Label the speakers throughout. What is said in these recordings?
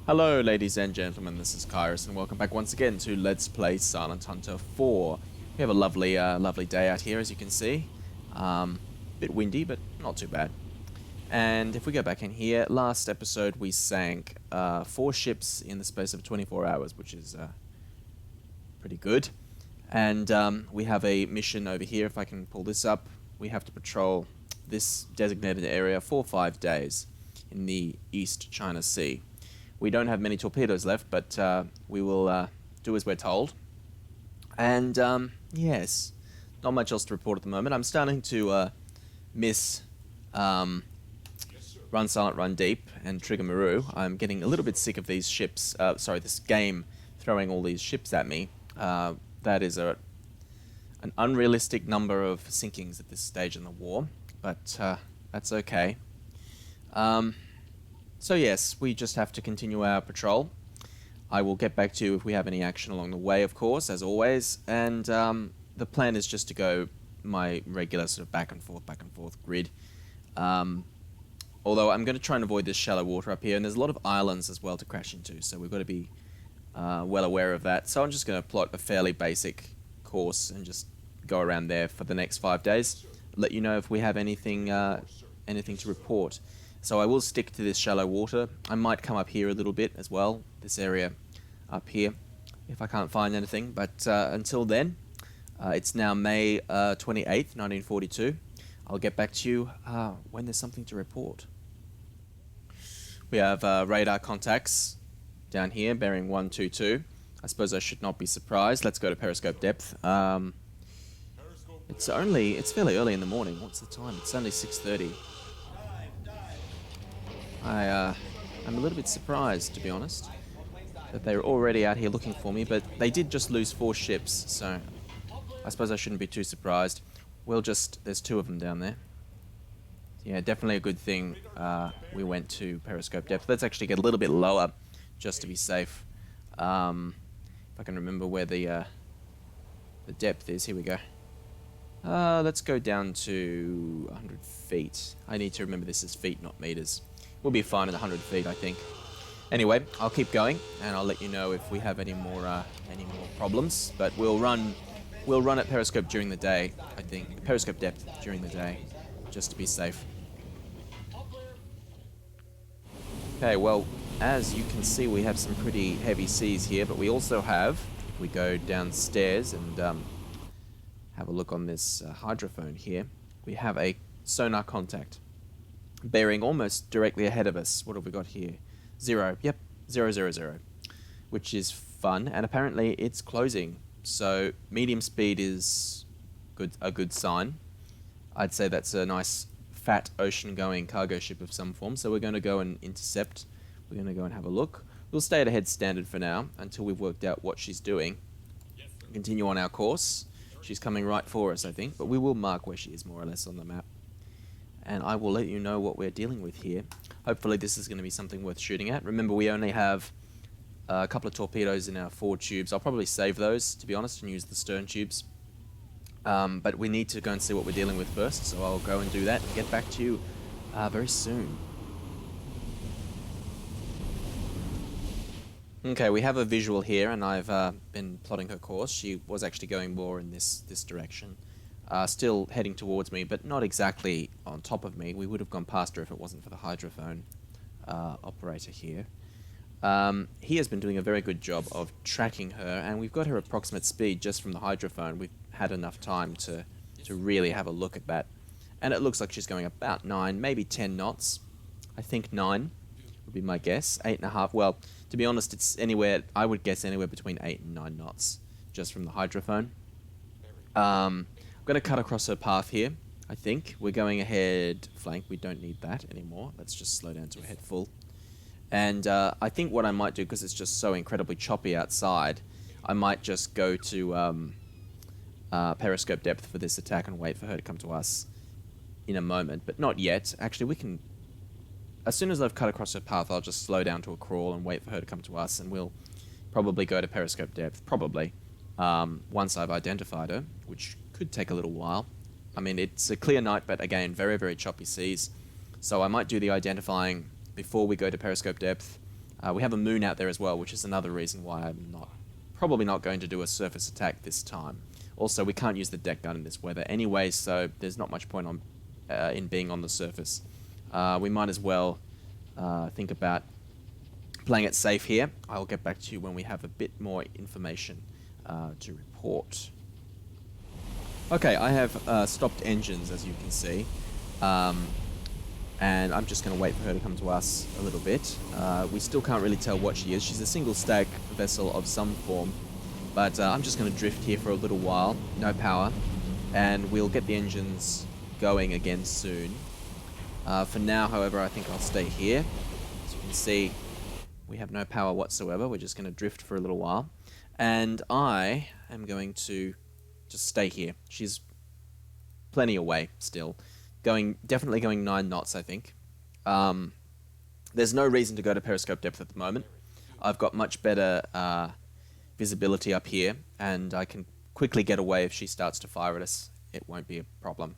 Speaker 1: Hello ladies and gentlemen, this is Kairos and welcome back once again to Let's Play Silent Hunter 4. We have a lovely day out here as you can see. Bit windy but not too bad. And if we go back in here, last episode we sank 4 ships in the space of 24 hours, which is pretty good. And we have a mission over here, if I can pull this up. We have to patrol this designated area for 5 days in the East China Sea. We don't have many torpedoes left, but we will do as we're told. And yes, not much else to report at the moment. I'm starting to miss Run Silent, Run Deep and Trigger Maru. I'm getting a little bit sick of these ships, this game throwing all these ships at me. That is an unrealistic number of sinkings at this stage in the war, but that's okay. So yes, we just have to continue our patrol. I will get back to you if we have any action along the way, of course, as always. And the plan is just to go my regular sort of back and forth grid. Although I'm going to try and avoid this shallow water up here, and there's a lot of islands as well to crash into, so we've got to be well aware of that. So I'm just going to plot a fairly basic course and just go around there for the next 5 days. Let you know if we have anything to report. So I will stick to this shallow water. I might come up here a little bit as well, this area up here, if I can't find anything. But until then, it's now May 28th, 1942. I'll get back to you when there's something to report. We have radar contacts down here, bearing 122. I suppose I should not be surprised. Let's go to periscope depth. It's fairly early in the morning. What's the time? It's only 6:30. I'm a little bit surprised, to be honest, that they're already out here looking for me, but they did just lose 4 ships, so I suppose I shouldn't be too surprised. There's 2 of them down there. Yeah, definitely a good thing we went to periscope depth. Let's actually get a little bit lower, just to be safe. If I can remember where the depth is, here we go. Let's go down to 100 feet. I need to remember this is feet, not meters. We'll be fine at 100 feet, I think. Anyway, I'll keep going, and I'll let you know if we have any more problems. But we'll run at periscope during the day, I think. Periscope depth during the day, just to be safe. Okay, well, as you can see, we have some pretty heavy seas here, but we also have, if we go downstairs and have a look on this hydrophone here, we have a sonar contact bearing almost directly ahead of us. What have we got here? 0. Yep, 000, which is fun, and apparently it's closing. So medium speed is a good sign. I'd say that's a nice fat ocean-going cargo ship of some form. So we're going to go and intercept. We're going to go and have a look. We'll stay at a head standard for now until we've worked out what she's doing. Continue on our course. She's coming right for us, I think, but we will mark where she is more or less on the map. And I will let you know what we're dealing with here. Hopefully this is going to be something worth shooting at. Remember, we only have a couple of torpedoes in our forward tubes. I'll probably save those, to be honest, and use the stern tubes. But we need to go and see what we're dealing with first, so I'll go and do that and get back to you very soon. Okay, we have a visual here, and I've been plotting her course. She was actually going more in this direction. Still heading towards me, but not exactly on top of me. We would have gone past her if it wasn't for the hydrophone operator here. He has been doing a very good job of tracking her, and we've got her approximate speed just from the hydrophone. We've had enough time to really have a look at that. And it looks like she's going about 9, maybe 10 knots. I think 9 would be my guess. 8.5. Well, to be honest, it's anywhere, I would guess anywhere between 8 and 9 knots just from the hydrophone. I'm going to cut across her path here, I think. We're going ahead flank. We don't need that anymore. Let's just slow down to a head full. And I think what I might do, because it's just so incredibly choppy outside, I might just go to periscope depth for this attack and wait for her to come to us in a moment. But not yet. Actually, we can... As soon as I've cut across her path, I'll just slow down to a crawl and wait for her to come to us, and we'll probably go to periscope depth. Probably. Once I've identified her, which could take a little while. I mean, it's a clear night, but again, very, very choppy seas. So I might do the identifying before we go to periscope depth, We have a moon out there as well, which is another reason why I'm probably not going to do a surface attack this time. Also, we can't use the deck gun in this weather anyway, so there's not much point in being on the surface. We might as well think about playing it safe here. I'll get back to you when we have a bit more information to report. Okay, I have stopped engines, as you can see. And I'm just going to wait for her to come to us a little bit. We still can't really tell what she is. She's a single stack vessel of some form. But I'm just going to drift here for a little while. No power. And we'll get the engines going again soon. For now, however, I think I'll stay here. As you can see, we have no power whatsoever. We're just going to drift for a little while. And I am going to just stay here. She's plenty away still. Definitely going 9 knots, I think. There's no reason to go to periscope depth at the moment. I've got much better visibility up here, and I can quickly get away if she starts to fire at us. It won't be a problem.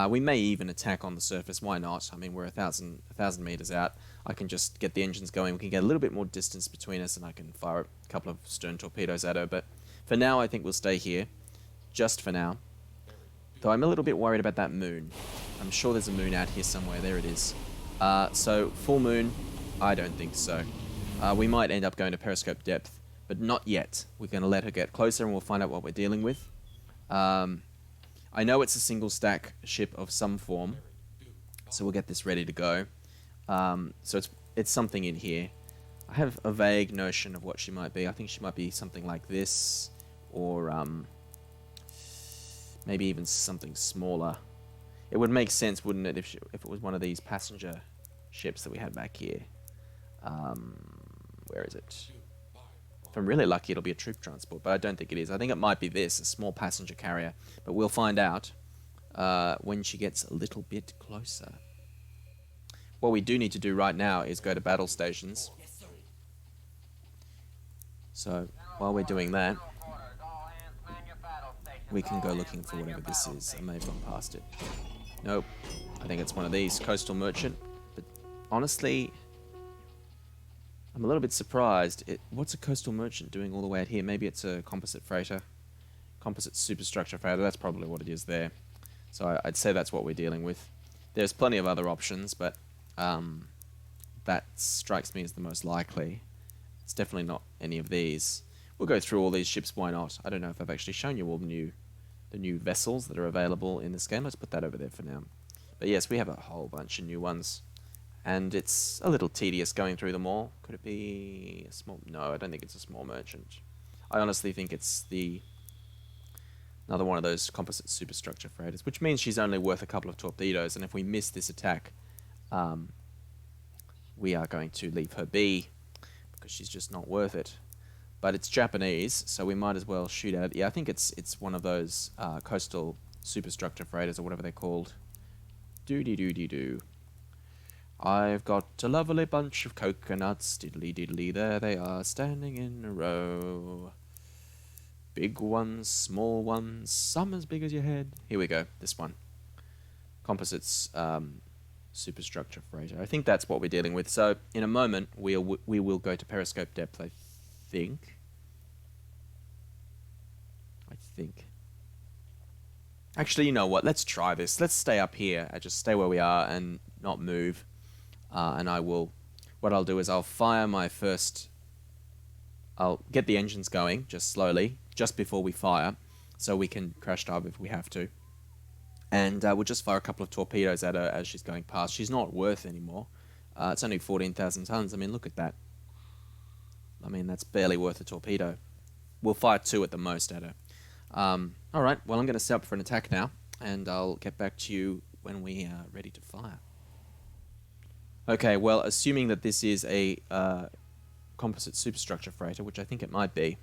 Speaker 1: We may even attack on the surface. Why not? I mean, we're 1,000 meters out. I can just get the engines going. We can get a little bit more distance between us, and I can fire a couple of stern torpedoes at her. But for now, I think we'll stay here. Just for now. Though I'm a little bit worried about that moon. I'm sure there's a moon out here somewhere. There it is. So, full moon? I don't think so. We might end up going to periscope depth, but not yet. We're going to let her get closer and we'll find out what we're dealing with. I know it's a single stack ship of some form, so we'll get this ready to go. So it's something in here. I have a vague notion of what she might be. I think she might be something like this, or maybe even something smaller. It would make sense, wouldn't it, if it was one of these passenger ships that we had back here. Where is it? If I'm really lucky, it'll be a troop transport, but I don't think it is. I think it might be this, a small passenger carrier. But we'll find out when she gets a little bit closer. What we do need to do right now is go to battle stations. So, while we're doing that, we can go looking for whatever this is. I may have gone past it. Nope. I think it's one of these. Coastal Merchant. But honestly, I'm a little bit surprised. What's a Coastal Merchant doing all the way out here? Maybe it's a composite freighter. Composite superstructure freighter. That's probably what it is there. So I'd say that's what we're dealing with. There's plenty of other options, but that strikes me as the most likely. It's definitely not any of these. We'll go through all these ships, why not? I don't know if I've actually shown you all the new vessels that are available in this game. Let's put that over there for now. But yes, we have a whole bunch of new ones. And it's a little tedious going through them all. Could it be a small... No, I don't think it's a small merchant. I honestly think it's another one of those composite superstructure freighters, which means she's only worth a couple of torpedoes, and if we miss this attack, we are going to leave her be, because she's just not worth it. But it's Japanese, so we might as well shoot at it. Yeah, I think it's one of those coastal superstructure freighters, or whatever they're called. Doo-dee-doo-dee-doo. I've got a lovely bunch of coconuts, diddly-diddly, there they are, standing in a row. Big ones, small ones, some as big as your head. Here we go, this one. Composites superstructure freighter. I think that's what we're dealing with. So, in a moment, we will go to periscope depth, I think. Actually, you know what? Let's try this. Let's stay up here. Just stay where we are and not move. And what I'll do is I'll fire my first... I'll get the engines going, just slowly, just before we fire, so we can crash dive if we have to. And we'll just fire a couple of torpedoes at her as she's going past. She's not worth anymore. It's only 14,000 tons. I mean, look at that. I mean, that's barely worth a torpedo. We'll fire 2 at the most at her. Alright, well, I'm going to set up for an attack now, and I'll get back to you when we are ready to fire. Okay, well, assuming that this is a composite superstructure freighter, which I think it might be,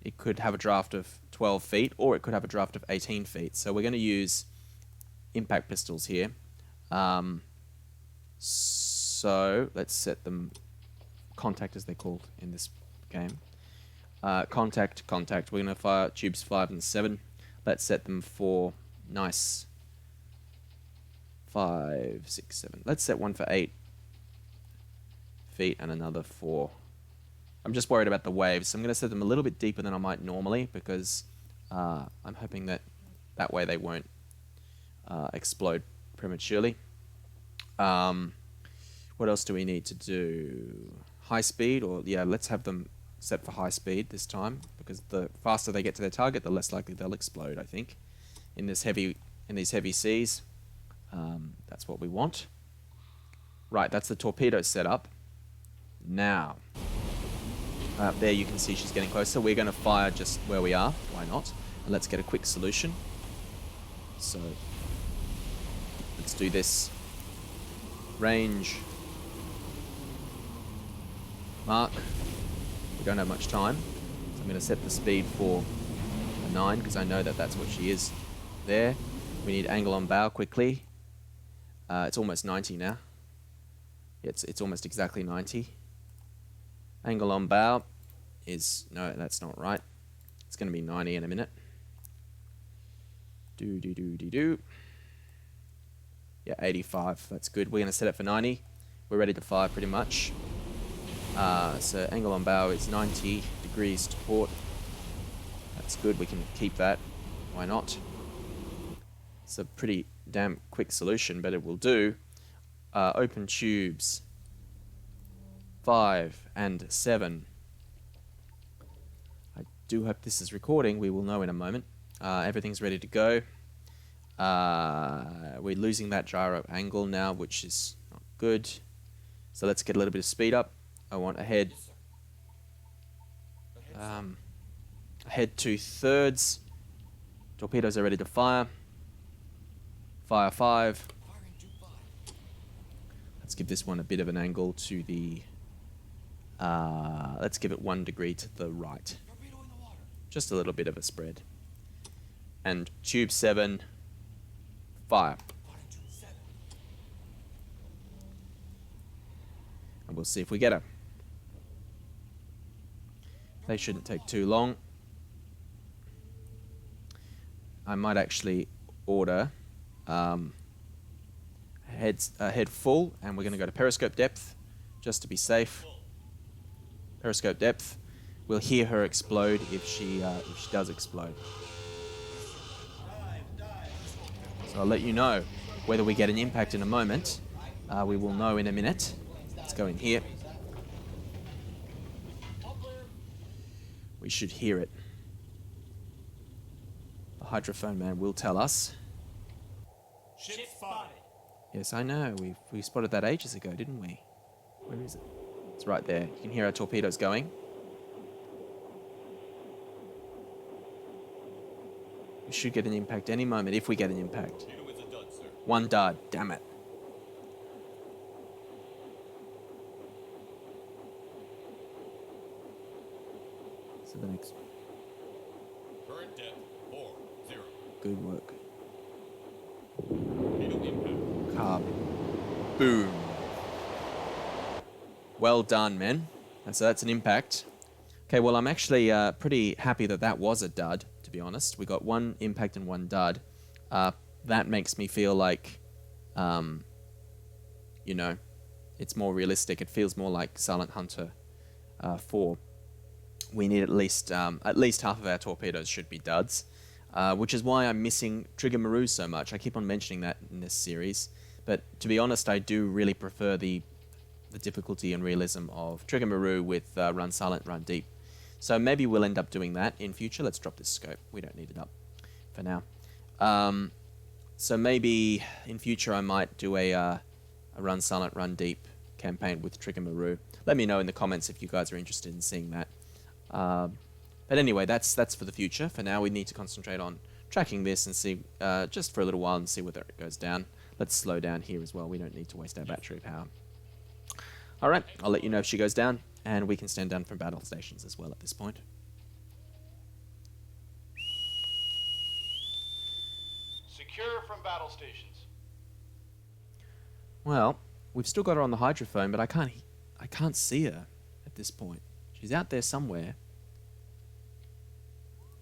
Speaker 1: it could have a draft of 12 feet, or it could have a draft of 18 feet. So we're going to use impact pistols here. So let's set them contact, as they're called in this game. Contact. We're going to fire tubes 5 and 7. Let's set them for nice 5, 6, 7. Let's set one for 8 feet and another 4. I'm just worried about the waves. So I'm going to set them a little bit deeper than I might normally because I'm hoping that way they won't explode prematurely. What else do we need to do? High speed, or yeah, let's have them set for high speed this time because the faster they get to their target, the less likely they'll explode. I think in these heavy seas, that's what we want. Right, that's the torpedo setup. Now, there you can see she's getting closer. We're going to fire just where we are. Why not? And let's get a quick solution. So let's do this. Range. Mark. We don't have much time. So I'm going to set the speed for a 9 because I know that that's what she is there. We need angle on bow quickly. It's almost 90 now. It's almost exactly 90. Angle on bow is... No, that's not right. It's going to be 90 in a minute. Do. Yeah, 85. That's good. We're going to set it for 90. We're ready to fire pretty much. So angle on bow is 90 degrees to port. That's good. We can keep that. Why not? It's a pretty damn quick solution, but it will do. Open tubes. 5 and 7. I do hope this is recording. We will know in a moment. Everything's ready to go. We're losing that gyro angle now, which is not good. So let's get a little bit of speed up. I want ahead 2/3. Torpedoes are ready to fire. Fire 5. Let's give this one a bit of an angle to the... let's give it 1 degree to the right. Just a little bit of a spread. And tube 7, fire. And we'll see if we get her. They shouldn't take too long. I might actually order head full, and we're going to go to periscope depth just to be safe. Periscope depth. We'll hear her explode if she does explode. So I'll let you know whether we get an impact in a moment. We will know in a minute. Let's go in here. We should hear it. The hydrophone man will tell us.
Speaker 2: Ship spotted.
Speaker 1: Yes, I know. We spotted that ages ago, didn't we? Where is it? It's right there. You can hear our torpedoes going. We should get an impact any moment if we get an impact. 1 dud. Damn it. So the next.
Speaker 2: Current depth 40.
Speaker 1: Good work.
Speaker 2: Torpedo impact.
Speaker 1: Carb. Boom. Well done, men. And so that's an impact. Okay, well, I'm actually pretty happy that that was a dud, to be honest. We got 1 impact and 1 dud. That makes me feel like, you know, it's more realistic. It feels more like Silent Hunter 4. We need at least half of our torpedoes should be duds, which is why I'm missing Trigger Maru so much. I keep on mentioning that in this series, but to be honest, I do really prefer the difficulty and realism of Trigger Maru with Run Silent, Run Deep. So maybe we'll end up doing that in future. Let's drop this scope. We don't need it up for now. So maybe in future I might do a Run Silent, Run Deep campaign with Trigger Maru. Let me know in the comments if you guys are interested in seeing that. But anyway, that's for the future. For now, we need to concentrate on tracking this and see just for a little while and see whether it goes down. Let's slow down here as well. We don't need to waste our battery power. All right, I'll let you know if she goes down, and we can stand down from battle stations as well at this point.
Speaker 3: Secure from battle stations.
Speaker 1: Well, we've still got her on the hydrophone, but I can't see her at this point. She's out there somewhere.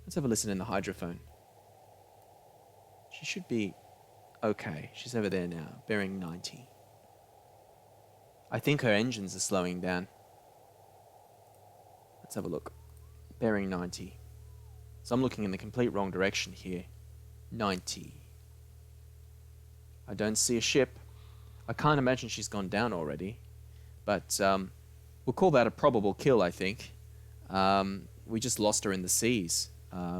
Speaker 1: Let's have a listen in the hydrophone. She should be okay. She's over there now, bearing 90. I think her engines are slowing down. Let's have a look. Bearing 90. So I'm looking in the complete wrong direction here. 90. I don't see a ship. I can't imagine she's gone down already. But we'll call that a probable kill, I think. We just lost her in the seas,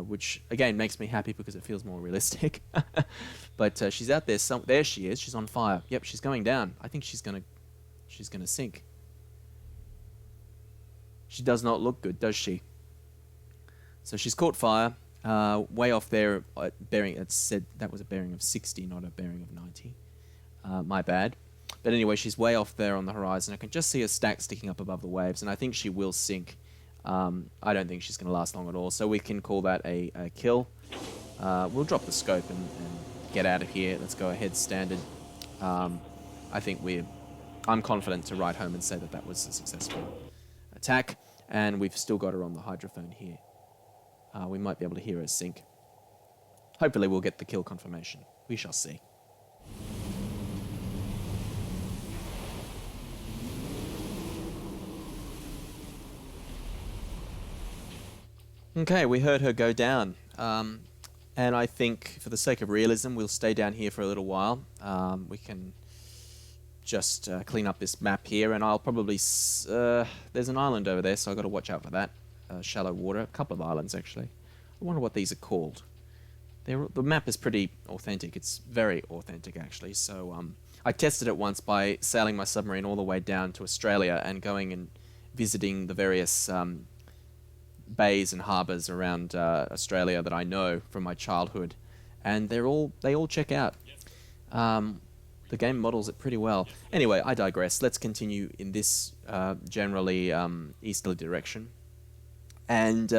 Speaker 1: which, again, makes me happy because it feels more realistic. But she's out there. There she is. She's on fire. Yep, she's going down. I think she's gonna sink. She does not look good, does she? So she's caught fire. Way off there at bearing. It said that was a bearing of 60, not a bearing of 90. My bad. But anyway, she's way off there on the horizon. I can just see a stack sticking up above the waves, and I think she will sink. I don't think she's going to last long at all, so we can call that a kill. We'll drop the scope and get out of here. Let's go ahead standard. I think I'm confident to write home and say that that was a successful attack, and we've still got her on the hydrophone here. We might be able to hear her sink. Hopefully we'll get the kill confirmation. We shall see. Okay, we heard her go down. And I think, for the sake of realism, we'll stay down here for a little while. We can just clean up this map here, and I'll probably... there's an island over there, so I've got to watch out for that. Shallow water. A couple of islands, actually. I wonder what these are called. The map is pretty authentic. It's very authentic, actually. So I tested it once by sailing my submarine all the way down to Australia and going and visiting the various... bays and harbours around Australia that I know from my childhood, and they all check out. The game models it pretty well. Anyway, I digress. Let's continue in this generally easterly direction, and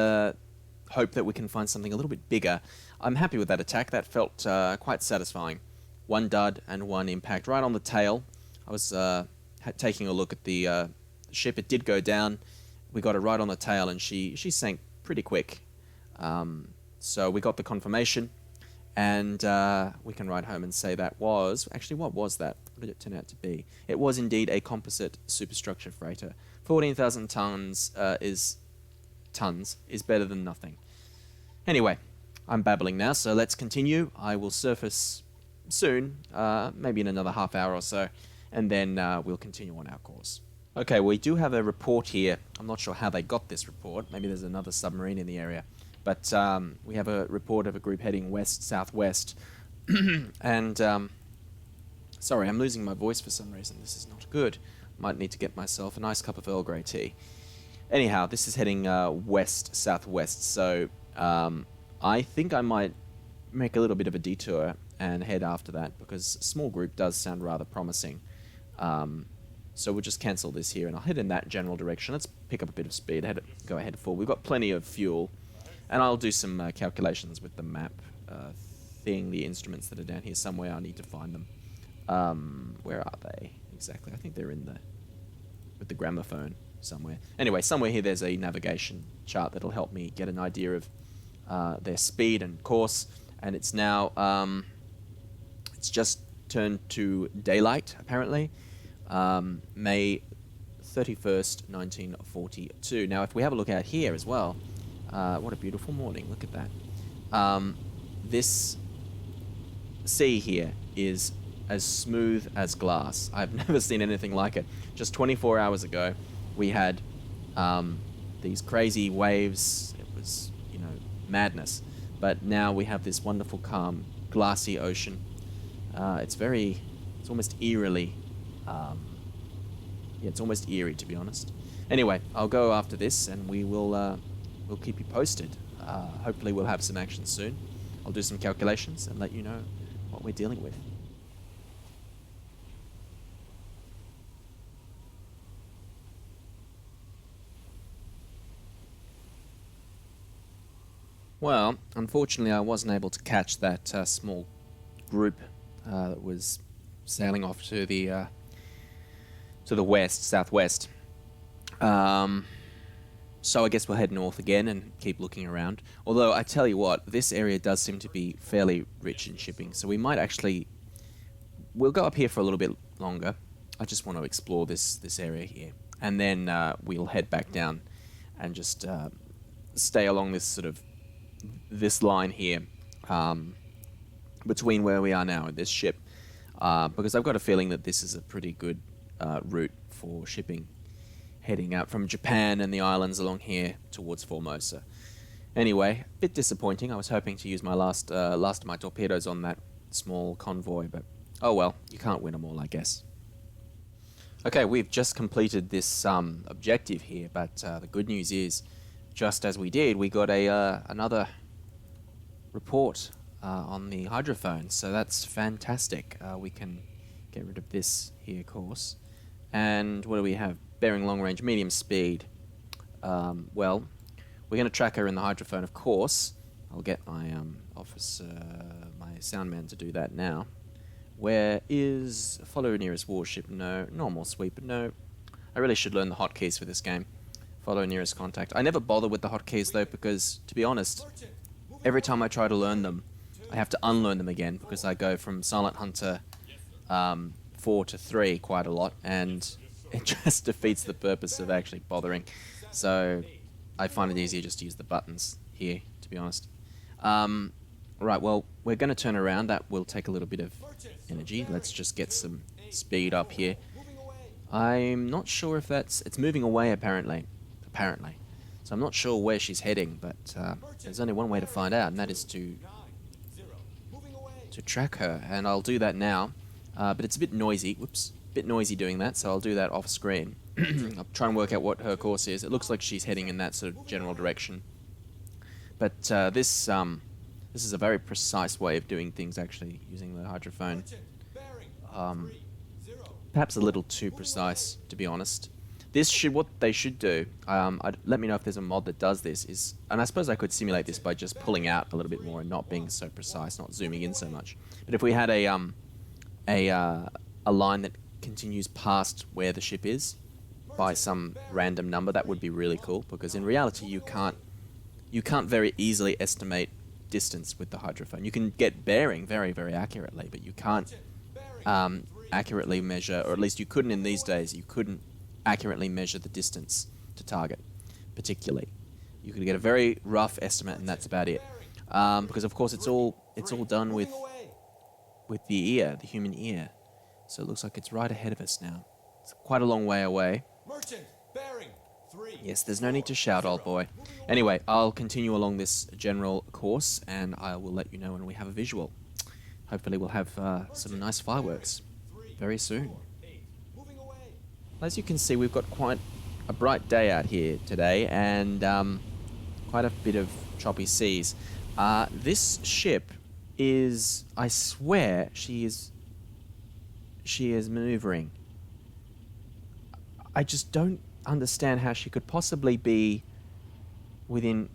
Speaker 1: hope that we can find something a little bit bigger. I'm happy with that attack. That felt quite satisfying. One dud and one impact right on the tail. I was taking a look at the ship. It did go down. We got it right on the tail, and she sank pretty quick. So we got the confirmation, and we can write home and say that was... Actually, what was that? What did it turn out to be? It was indeed a composite superstructure freighter. 14,000 tons is better than nothing. Anyway, I'm babbling now, so let's continue. I will surface soon, maybe in another half hour or so, and then we'll continue on our course. Okay, we do have a report here. I'm not sure how they got this report. Maybe there's another submarine in the area. But we have a report of a group heading west-southwest. And, sorry, I'm losing my voice for some reason. This is not good. Might need to get myself a nice cup of Earl Grey tea. Anyhow, this is heading west-southwest. So I think I might make a little bit of a detour and head after that, because a small group does sound rather promising. So we'll just cancel this here, and I'll head in that general direction. Let's pick up a bit of speed, go ahead full. We've got plenty of fuel, and I'll do some calculations with the map thing, the instruments that are down here somewhere. I need to find them. Where are they exactly? I think they're with the gramophone somewhere. Anyway, somewhere here there's a navigation chart that'll help me get an idea of their speed and course, and it's now, it's just turned to daylight, apparently. May 31st, 1942. Now, if we have a look out here as well, what a beautiful morning. Look at that. This sea here is as smooth as glass. I've never seen anything like it. Just 24 hours ago, we had these crazy waves. It was, madness. But now we have this wonderful, calm, glassy ocean. It's almost eerily... yeah, it's almost eerie, to be honest. Anyway, I'll go after this, and we'll keep you posted. Hopefully we'll have some action soon. I'll do some calculations and let you know what we're dealing with. Well, unfortunately I wasn't able to catch that small group that was sailing off to the southwest. So I guess we'll head north again and keep looking around. Although, I tell you what, this area does seem to be fairly rich in shipping, so we might actually... We'll go up here for a little bit longer, I just want to explore this area here, and then we'll head back down and just stay along this sort of this line here between where we are now and this ship, because I've got a feeling that this is a pretty good route for shipping, heading out from Japan and the islands along here towards Formosa. Anyway, a bit disappointing. I was hoping to use my last of my torpedoes on that small convoy, but oh well, you can't win them all, I guess. Okay, we've just completed this objective here, but the good news is, just as we did, we got another report on the hydrophone, so that's fantastic. We can get rid of this here course. And what do we have? Bearing long range, medium speed. Well, we're going to track her in the hydrophone, of course. I'll get my my soundman to do that now. Where is follow nearest warship? No. Normal sweep? No. I really should learn the hotkeys for this game. Follow nearest contact. I never bother with the hotkeys though, because to be honest, every time I try to learn them, I have to unlearn them again because I go from Silent Hunter 4 to 3 quite a lot, and it just defeats the purpose of actually bothering. So I find it easier just to use the buttons here, to be honest. Right, well, we're going to turn around. That will take a little bit of energy. Let's just get some speed up here. I'm not sure if it's moving away apparently. So I'm not sure where she's heading, but there's only one way to find out, and that is to track her, and I'll do that now. But it's a bit noisy. Whoops. Bit noisy doing that, so I'll do that off screen. I'll try and work out what her course is. It looks like she's heading in that sort of general direction. But this is a very precise way of doing things, actually, using the hydrophone. Perhaps a little too precise, to be honest. What they should do, let me know if there's a mod that does this, and I suppose I could simulate this by just pulling out a little bit more and not being so precise, not zooming in so much. But if we had a line that continues past where the ship is by some random number, that would be really cool, because in reality you can't very easily estimate distance with the hydrophone. You can get bearing very, very accurately, but you can't accurately measure, or at least you couldn't in these days, you couldn't accurately measure the distance to target, particularly. You could get a very rough estimate, and that's about it. Because of course it's all done with the ear, the human ear. So it looks like it's right ahead of us now. It's quite a long way away. Yes, there's no need to shout, old boy. Anyway, I'll continue along this general course, and I will let you know when we have a visual. Hopefully we'll have some nice fireworks very soon. As you can see, we've got quite a bright day out here today, and quite a bit of choppy seas. This ship is, I swear, she is maneuvering. I just don't understand how she could possibly be within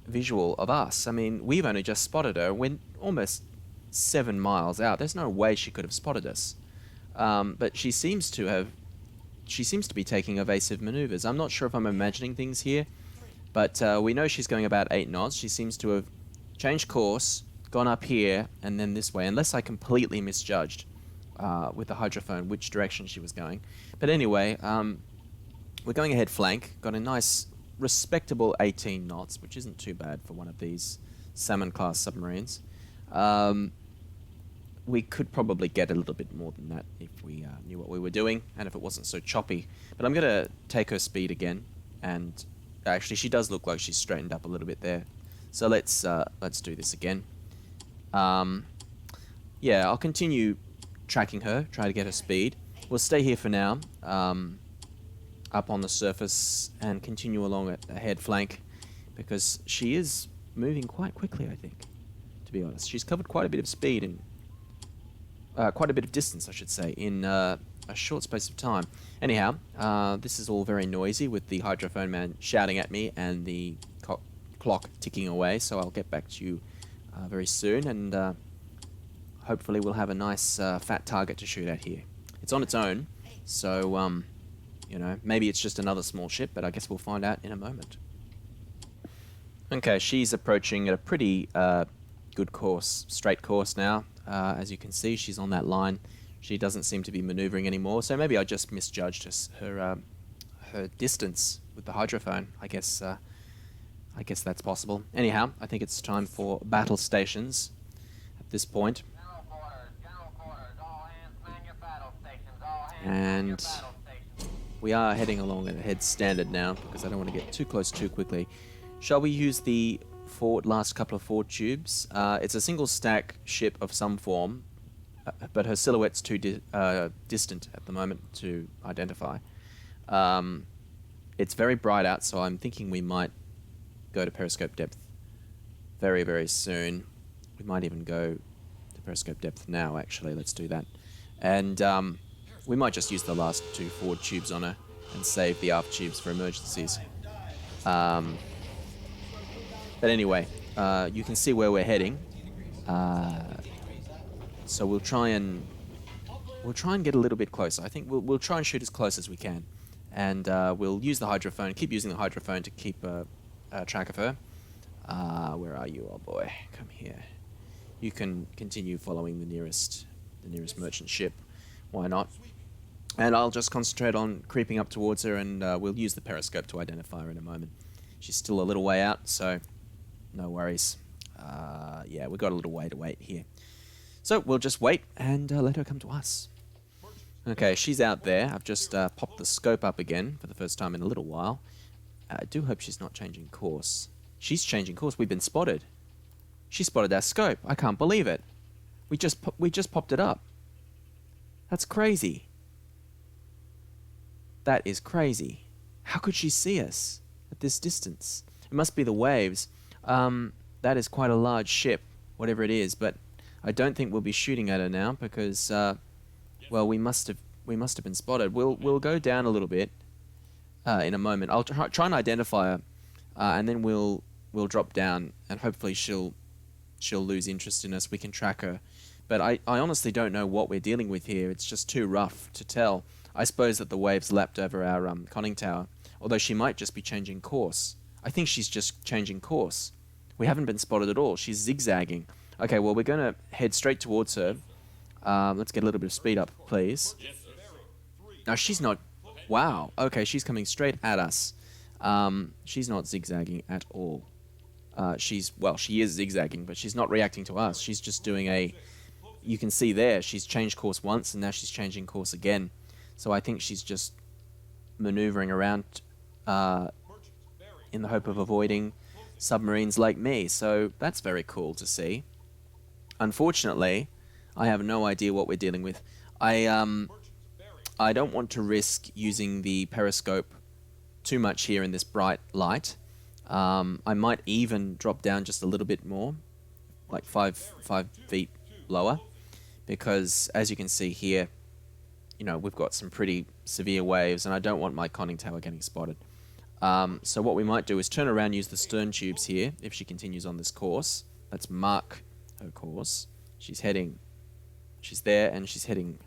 Speaker 1: visual of us. I mean, we've only just spotted her. We're almost 7 miles out. There's no way she could have spotted us. But she seems to be taking evasive maneuvers. I'm not sure if I'm imagining things here, but we know she's going about 8 knots. She seems to have changed course, gone up here, and then this way, unless I completely misjudged with the hydrophone which direction she was going. But anyway, we're going ahead flank, got a nice respectable 18 knots, which isn't too bad for one of these salmon-class submarines. We could probably get a little bit more than that if we knew what we were doing, and if it wasn't so choppy. But I'm going to take her speed again, and actually she does look like she's straightened up a little bit there. So let's do this again. Yeah, I'll continue tracking her, try to get her speed. We'll stay here for now, up on the surface, and continue along at ahead flank, because she is moving quite quickly, I think, to be honest. She's covered quite a bit of speed and quite a bit of distance, I should say, in a short space of time. Anyhow, this is all very noisy with the hydrophone man shouting at me and the clock ticking away, so I'll get back to you very soon, and hopefully we'll have a nice fat target to shoot at here. It's on its own, so you know, maybe it's just another small ship, but I guess we'll find out in a moment. Okay, she's approaching at a pretty good course, straight course now. As you can see, she's on that line, She doesn't seem to be maneuvering anymore, so maybe I just misjudged her distance with the hydrophone. I guess that's possible. Anyhow, I think it's time for battle stations at this point. And we are heading along at a head standard now because I don't want to get too close too quickly. Shall we use the last couple of forward tubes? It's a single stack ship of some form, but her silhouette's too distant at the moment to identify. It's very bright out, so I'm thinking we might go to periscope depth very, very soon. We might even go to periscope depth now, actually. Let's do that. And we might just use the last 2 forward tubes on her and save the aft tubes for emergencies. But anyway, you can see where we're heading. So we'll try and get a little bit closer. I think we'll try and shoot as close as we can, and we'll use the hydrophone. Keep using the hydrophone to keep track of her. Where are you, old boy? Come here. You can continue following the nearest merchant ship. Why not? And I'll just concentrate on creeping up towards her, and we'll use the periscope to identify her in a moment. She's still a little way out, so no worries. Yeah, we've got a little way to wait here. So we'll just wait and let her come to us. Okay, she's out there. I've just popped the scope up again for the first time in a little while. I do hope she's not changing course. She's changing course. We've been spotted. She spotted our scope. I can't believe it. We just popped it up. That's crazy. That is crazy. How could she see us at this distance? It must be the waves. That is quite a large ship, whatever it is, but I don't think we'll be shooting at her now because, well, we must have been spotted. We'll go down a little bit in a moment. I'll try and identify her, and then we'll drop down, and hopefully she'll lose interest in us. We can track her, but I honestly don't know what we're dealing with here. It's just too rough to tell. I suppose that the waves lapped over our conning tower, although she might just be changing course. I think she's just changing course. We haven't been spotted at all. She's zigzagging. Okay, well, we're going to head straight towards her. Let's get a little bit of speed up, please. Now, she's not... Wow. Okay, she's coming straight at us. She's not zigzagging at all. She is zigzagging, but she's not reacting to us. She's just doing a... You can see there, she's changed course once, and now she's changing course again. So I think she's just maneuvering around in the hope of avoiding submarines like me. So that's very cool to see. Unfortunately, I have no idea what we're dealing with. I don't want to risk using the periscope too much here in this bright light. I might even drop down just a little bit more, like 5 feet lower, because as you can see here, you know, we've got some pretty severe waves, and I don't want my conning tower getting spotted. So what we might do is turn around, use the stern tubes here if she continues on this course. Let's mark her course. She's there, and she's heading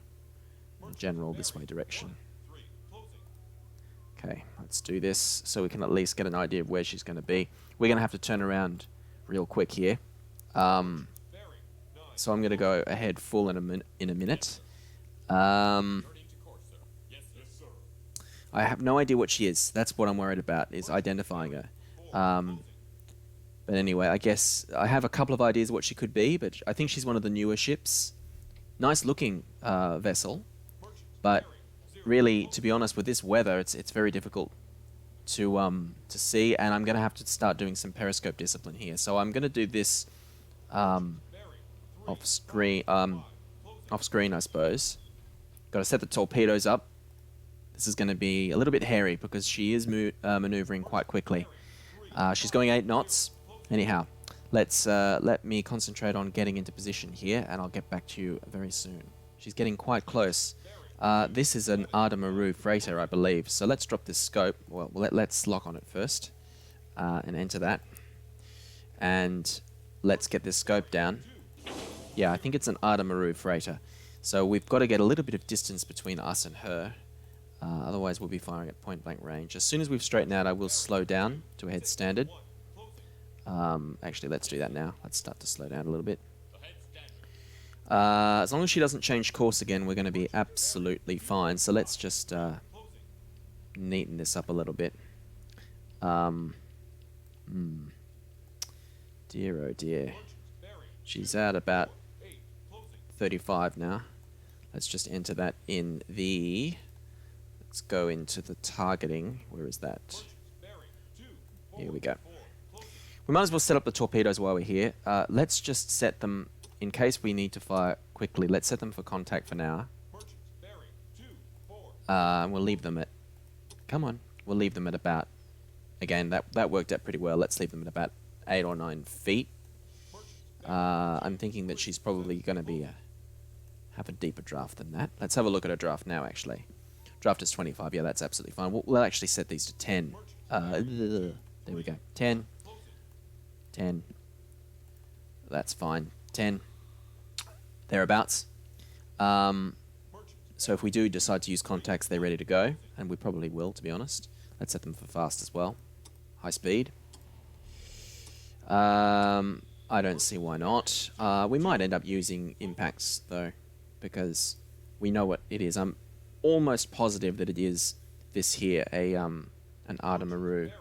Speaker 1: in general this way direction. Okay, let's do this so we can at least get an idea of where she's going to be. We're going to have to turn around real quick here. So I'm going to go ahead full in a minute. I have no idea what she is. That's what I'm worried about, is identifying her. But anyway, I guess I have a couple of ideas what she could be, but I think she's one of the newer ships. Nice looking vessel, but really, to be honest, with this weather, it's very difficult to see, and I'm going to have to start doing some periscope discipline here. So I'm going to do this off screen, I suppose. Got to set the torpedoes up. This is going to be a little bit hairy because she is maneuvering quite quickly. She's going 8 knots. Anyhow, let me concentrate on getting into position here, and I'll get back to you very soon. She's getting quite close. This is an Arda freighter, I believe. So let's drop this scope. Well, let's lock on it first and enter that. And let's get this scope down. Yeah, I think it's an Arda freighter. So we've got to get a little bit of distance between us and her. Otherwise, we'll be firing at point-blank range. As soon as we've straightened out, I will slow down to a head standard. Actually, let's do that now. Let's start to slow down a little bit. As long as she doesn't change course again, we're going to be absolutely fine. So let's just neaten this up a little bit. Dear, oh dear. She's at about 35 now. Let's just enter that in the... Let's go into the targeting. Where is that? Here we go. We might as well set up the torpedoes while we're here. Let's just set them, in case we need to fire quickly, let's set them for contact for now. And we'll leave them at... Come on. We'll leave them at about... Again, that worked out pretty well. Let's leave them at about 8 or 9 feet. I'm thinking that she's probably going to be have a deeper draft than that. Let's have a look at her draft now, actually. Draft is 25. Yeah, that's absolutely fine. We'll actually set these to 10. There we go. 10. 10. That's fine. 10. Thereabouts. So if we do decide to use contacts, they're ready to go. And we probably will, to be honest. Let's set them for fast as well. High speed. I don't see why not. We might end up using impacts, though, because we know what it is. I'm almost positive that it is this here, an Artemaru.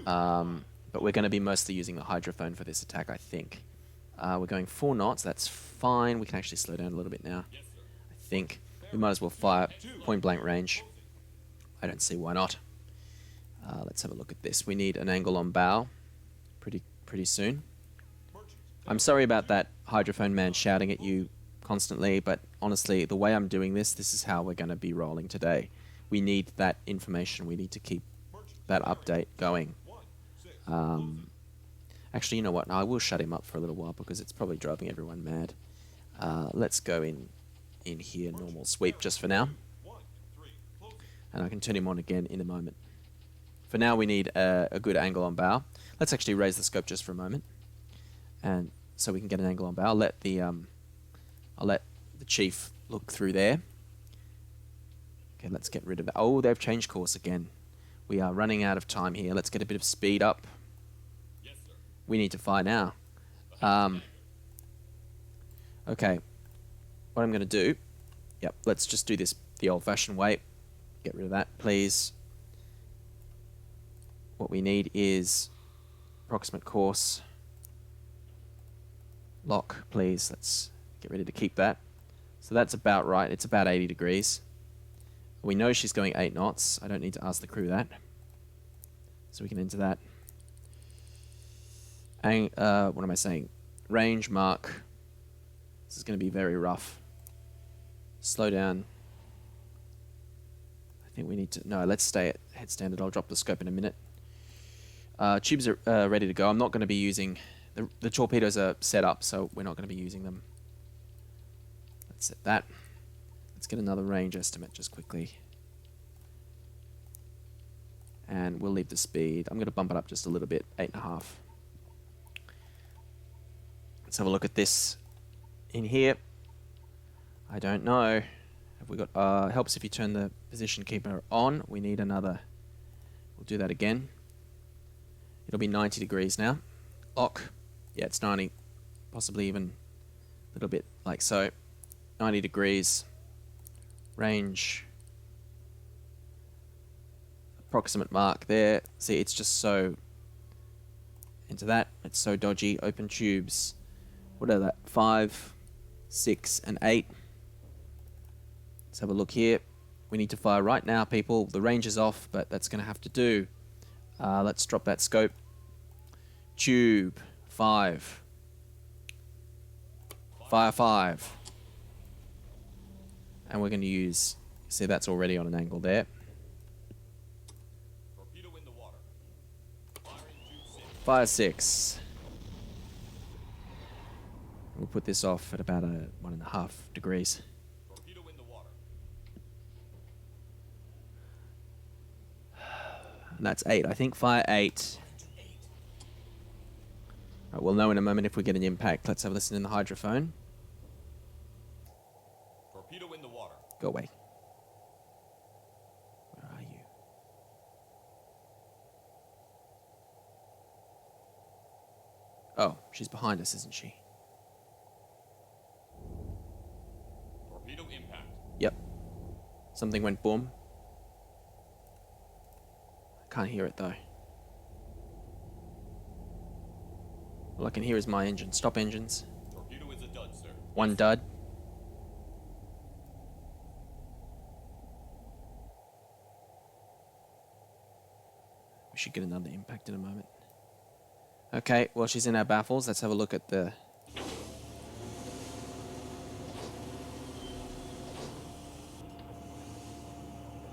Speaker 1: But we're going to be mostly using the hydrophone for this attack, I think. We're going 4 knots. That's fine. We can actually slow down a little bit now. I think we might as well fire point-blank range. I don't see why not. Let's have a look at this. We need an angle on bow pretty soon. I'm sorry about that hydrophone man shouting at you constantly, but honestly, the way I'm doing this is how we're going to be rolling today. We need that information. We need to keep that update going. Actually, you know what? No, I will shut him up for a little while because it's probably driving everyone mad. Let's go in here, normal sweep just for now. And I can turn him on again in a moment. For now, we need a good angle on bow. Let's actually raise the scope just for a moment. And so we can get an angle on bow. I'll let the chief look through there. Okay, let's get rid of that. Oh, they've changed course again. We are running out of time here. Let's get a bit of speed up.
Speaker 2: Yes, sir.
Speaker 1: We need to fire now. Okay. What I'm going to do... Yep, let's just do this the old-fashioned way. Get rid of that, please. What we need is approximate course. Lock, please. Let's get ready to keep that. So that's about right. It's about 80 degrees. We know she's going 8 knots. I don't need to ask the crew that. So we can enter that. And, what am I saying? Range, mark. This is going to be very rough. Slow down. I think we need to... No, let's stay at head standard. I'll drop the scope in a minute. Tubes are ready to go. I'm not going to be using... The torpedoes are set up, so we're not going to be using them. Let's set that. Let's get another range estimate just quickly. And we'll leave the speed. I'm going to bump it up just a little bit, 8.5. Let's have a look at this in here. I don't know. Have we got... helps if you turn the position keeper on. We need another... We'll do that again. It'll be 90 degrees now. Lock. Yeah, it's 90. Possibly even a little bit like so. 90 degrees. Range. Approximate mark there. See, it's just so... Into that. It's so dodgy. Open tubes. What are that? 5, 6, and 8. Let's have a look here. We need to fire right now, people. The range is off, but that's going to have to do. Let's drop that scope. Tube 5. Fire 5. And we're going to use... See, that's already on an angle there.
Speaker 2: Torpedo in the water. Firing tube 6.
Speaker 1: Fire 6. We'll put this off at about 1.5 degrees.
Speaker 2: Torpedo in the water.
Speaker 1: And that's 8. I think fire 8. Right, we'll know in a moment if we get an impact. Let's have a listen in the hydrophone.
Speaker 2: Torpedo in the water.
Speaker 1: Go away. Where are you? Oh, she's behind us, isn't she? Something went boom. I can't hear it though. All I can hear is my engine. Stop engines.
Speaker 2: Torpedo is a dud, sir.
Speaker 1: One dud. We should get another impact in a moment. Okay, well, she's in our baffles. Let's have a look at the...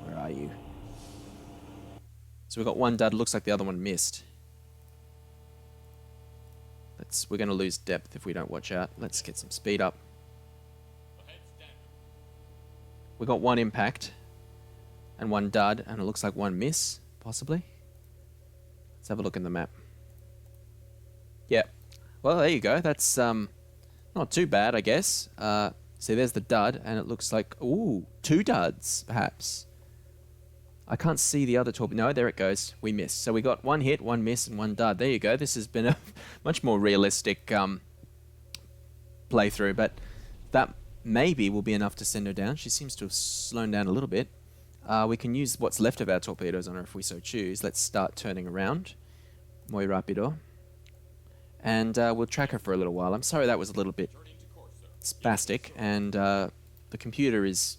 Speaker 1: Where are you? So we got one dud. Looks like the other one missed. We're going to lose depth if we don't watch out. Let's get some speed up.
Speaker 2: Ahead standard.
Speaker 1: We got one impact and one dud, and it looks like one miss, possibly. Let's have a look in the map. Yeah. Well, there you go. That's not too bad, I guess. See, there's the dud, and it looks like, ooh, two duds, perhaps. I can't see the other torpedo. No, there it goes. We missed. So we got one hit, one miss, and one dud. There you go. This has been a much more realistic playthrough, but that maybe will be enough to send her down. She seems to have slowed down a little bit. We can use what's left of our torpedoes on her if we so choose. Let's start turning around. Muy rapido. And we'll track her for a little while. I'm sorry that was a little bit
Speaker 2: Turning to course, sir.
Speaker 1: spastic, and the computer is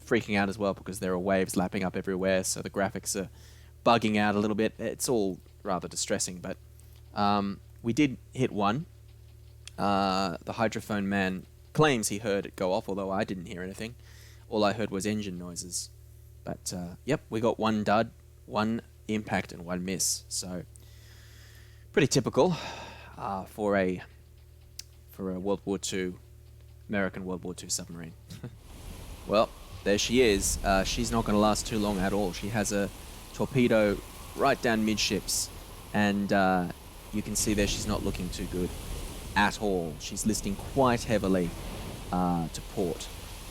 Speaker 1: freaking out as well because there are waves lapping up everywhere, so the graphics are bugging out a little bit. It's all rather distressing, but we did hit one. The hydrophone man claims he heard it go off, although I didn't hear anything. All I heard was engine noises. But yep, we got one dud, one impact, and one miss. So pretty typical for a World War II, American World War II submarine. Well, there she is. She's not going to last too long at all. She has a torpedo right down midships, and you can see there she's not looking too good at all. She's listing quite heavily to port.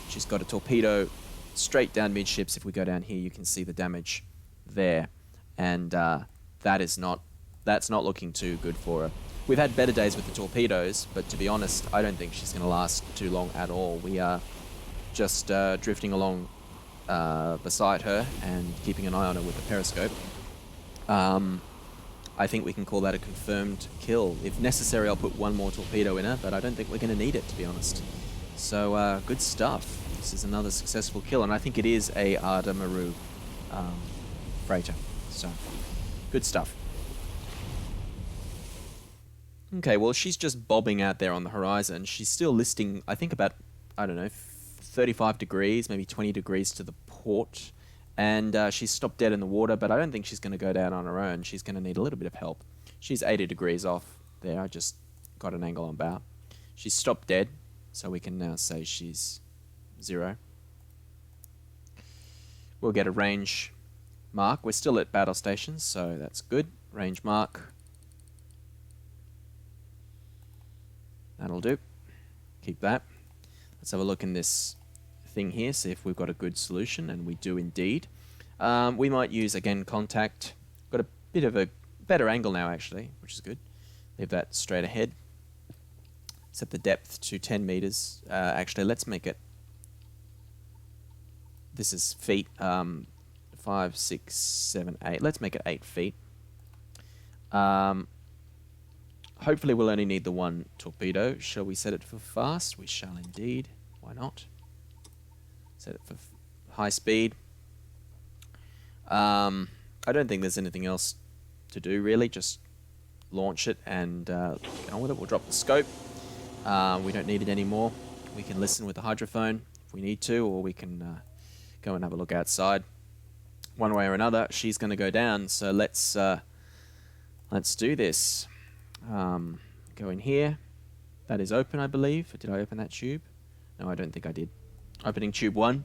Speaker 1: She's got a torpedo straight down midships. If we go down here, you can see the damage there, and that's not looking too good for her. We've had better days with the torpedoes, but to be honest, I don't think she's going to last too long at all. We are just drifting along beside her and keeping an eye on her with the periscope. I think we can call that a confirmed kill. If necessary, I'll put one more torpedo in her, but I don't think we're going to need it, to be honest. So, good stuff. This is another successful kill, and I think it is a Arda Maru freighter. So, good stuff. Okay, well, she's just bobbing out there on the horizon. She's still listing, I think, about, I don't know, 35 degrees, maybe 20 degrees to the port. And she's stopped dead in the water, but I don't think she's going to go down on her own. She's going to need a little bit of help. She's 80 degrees off there. I just got an angle on bow. She's stopped dead, so we can now say she's 0. We'll get a range mark. We're still at battle stations, so that's good. Range mark. That'll do. Keep that. Let's have a look in this thing here, see if we've got a good solution, and we do indeed. We might use, again, contact. Got a bit of a better angle now, actually, which is good. Leave that straight ahead. Set the depth to 10 meters. Actually, let's make it... This is feet. 5, 6, 7, 8. Let's make it 8 feet. Hopefully we'll only need the one torpedo. Shall we set it for fast? We shall indeed. Why not? Set it for high speed. I don't think there's anything else to do, really. Just launch it and get on with it. We'll drop the scope. We don't need it anymore. We can listen with the hydrophone if we need to, or we can go and have a look outside. One way or another, she's going to go down. So let's do this. Go in here. That is open, I believe. Did I open that tube? No, I don't think I did. Opening tube 1.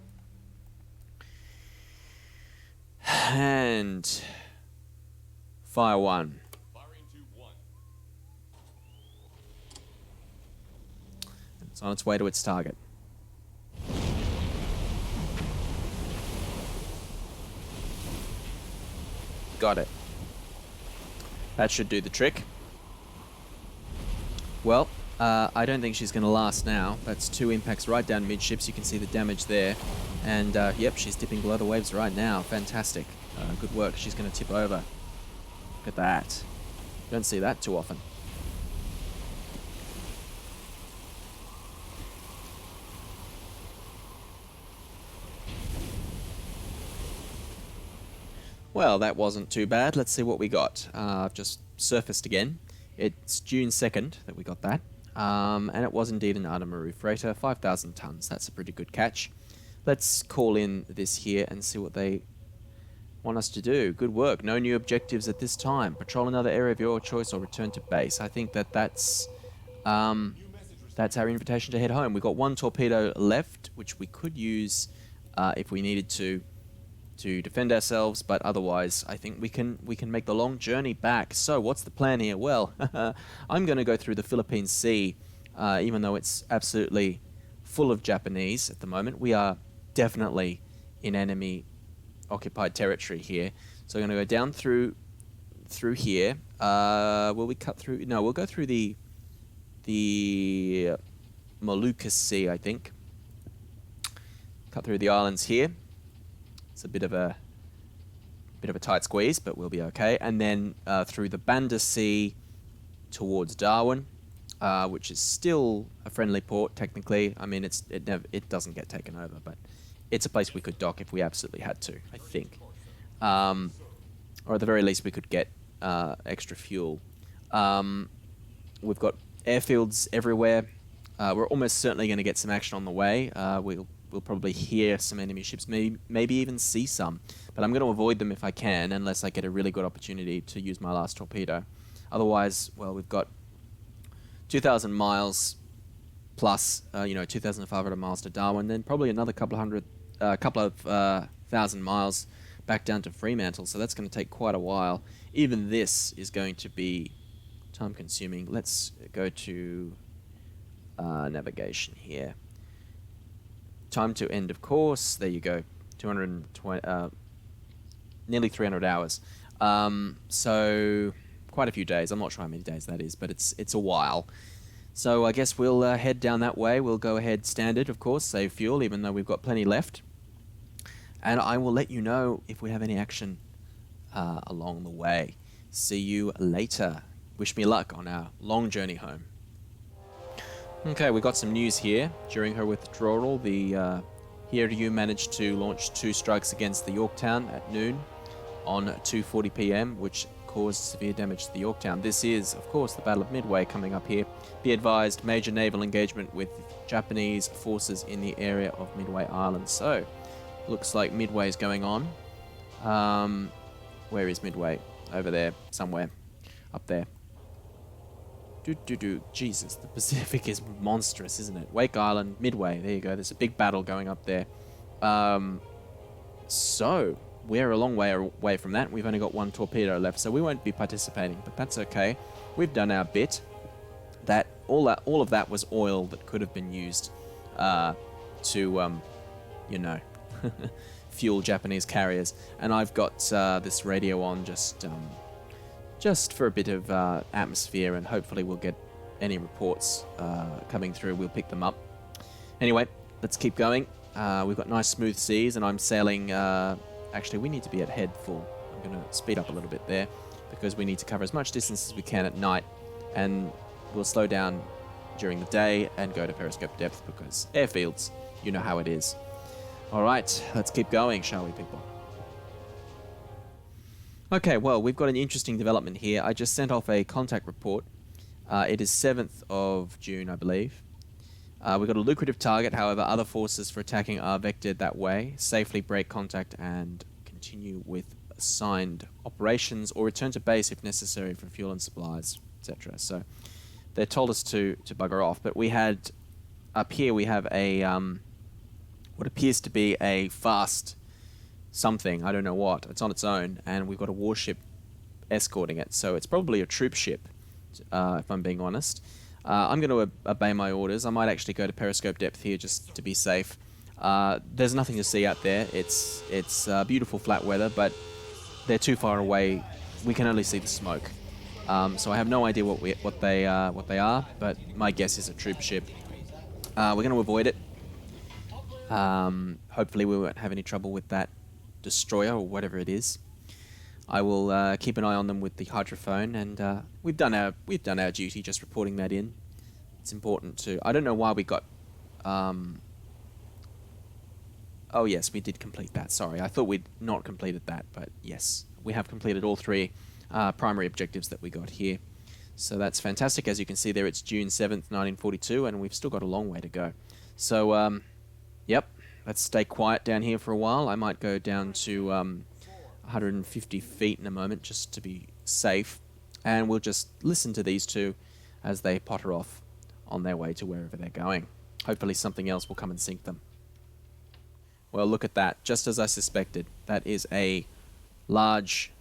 Speaker 1: And fire 1.
Speaker 2: Firing tube 1.
Speaker 1: It's on its way to its target. Got it. That should do the trick. Well, I don't think she's going to last now. That's 2 impacts right down midships. You can see the damage there. And, yep, she's dipping below the waves right now. Fantastic. Good work. She's going to tip over. Look at that. Don't see that too often. Well, that wasn't too bad. Let's see what we got. I've just surfaced again. It's June 2nd that we got that. And it was indeed an Adamaru freighter, 5,000 tons. That's a pretty good catch. Let's call in this here and see what they want us to do. Good work. No new objectives at this time. Patrol another area of your choice or return to base. I think that's our invitation to head home. We've got 1 torpedo left, which we could use if we needed to defend ourselves, but otherwise I think we can make the long journey back. So what's the plan here? Well, I'm going to go through the Philippine Sea, even though it's absolutely full of Japanese at the moment. We are definitely in enemy occupied territory here. So I'm going to go down through here. Will we cut through? No, we'll go through the Molucas Sea, I think. Cut through the islands here. It's a bit of a tight squeeze, but we'll be okay. And then through the Banda Sea towards Darwin, which is still a friendly port technically. I mean, it doesn't get taken over, but it's a place we could dock if we absolutely had to, I think. Or at the very least, we could get extra fuel. We've got airfields everywhere. We're almost certainly going to get some action on the way. We'll probably hear some enemy ships, maybe even see some. But I'm going to avoid them if I can, unless I get a really good opportunity to use my last torpedo. Otherwise, well, we've got 2,000 miles plus, 2,500 miles to Darwin, then probably another couple of thousand miles back down to Fremantle. So that's going to take quite a while. Even this is going to be time-consuming. Let's go to navigation here. Time to end of course. There you go. 220, nearly 300 hours. So quite a few days. I'm not sure how many days that is, but it's a while. So I guess we'll head down that way. We'll go ahead standard, of course, save fuel, even though we've got plenty left. And I will let you know if we have any action along the way. See you later. Wish me luck on our long journey home. Okay, we got some news here. During her withdrawal, the Hiryu managed to launch 2 strikes against the Yorktown at noon on 2:40 p.m., which caused severe damage to the Yorktown. This is, of course, the Battle of Midway coming up here. Be advised, major naval engagement with Japanese forces in the area of Midway Island. So, looks like Midway is going on. Where is Midway? Over there, somewhere. Up there. Jesus, the Pacific is monstrous, isn't it? Wake Island, Midway, there you go. There's a big battle going up there. So, we're a long way away from that. We've only got 1 torpedo left, so we won't be participating, but that's okay. We've done our bit. All of that was oil that could have been used to, fuel Japanese carriers. And I've got this radio on just for a bit of atmosphere, and hopefully we'll get any reports coming through. We'll pick them up. Anyway, let's keep going. We've got nice smooth seas, and I'm sailing... actually, we need to be at head full. I'm going to speed up a little bit there, because we need to cover as much distance as we can at night, and we'll slow down during the day and go to periscope depth, because airfields, you know how it is. Alright, let's keep going, shall we, people? Okay, well, we've got an interesting development here. I just sent off a contact report. It is 7th of June, I believe. We've got a lucrative target, however, other forces for attacking are vectored that way. Safely break contact and continue with assigned operations, or return to base if necessary for fuel and supplies, etc. So they told us to bugger off, but we had, up here we have a, what appears to be a fast something, I don't know what, it's on its own, and we've got a warship escorting it, so it's probably a troop ship, if I'm being honest. I'm going to obey my orders. I might actually go to periscope depth here just to be safe. There's nothing to see out there. It's beautiful flat weather, but they're too far away. We can only see the smoke. So I have no idea what they are, but my guess is a trooper ship. We're going to avoid it. Hopefully we won't have any trouble with that destroyer or whatever it is. I will keep an eye on them with the hydrophone, and we've done our duty, just reporting that in. It's important to. I don't know why we got. Oh yes, we did complete that. Sorry, I thought we'd not completed that, but yes, we have completed all three primary objectives that we got here. So that's fantastic. As you can see there, it's June 7th, 1942, and we've still got a long way to go. So, yep, let's stay quiet down here for a while. I might go down to 150 feet in a moment just to be safe, and we'll just listen to these two as they potter off on their way to wherever they're going. Hopefully something else will come and sink them. Well, look at that. Just as I suspected, that is a large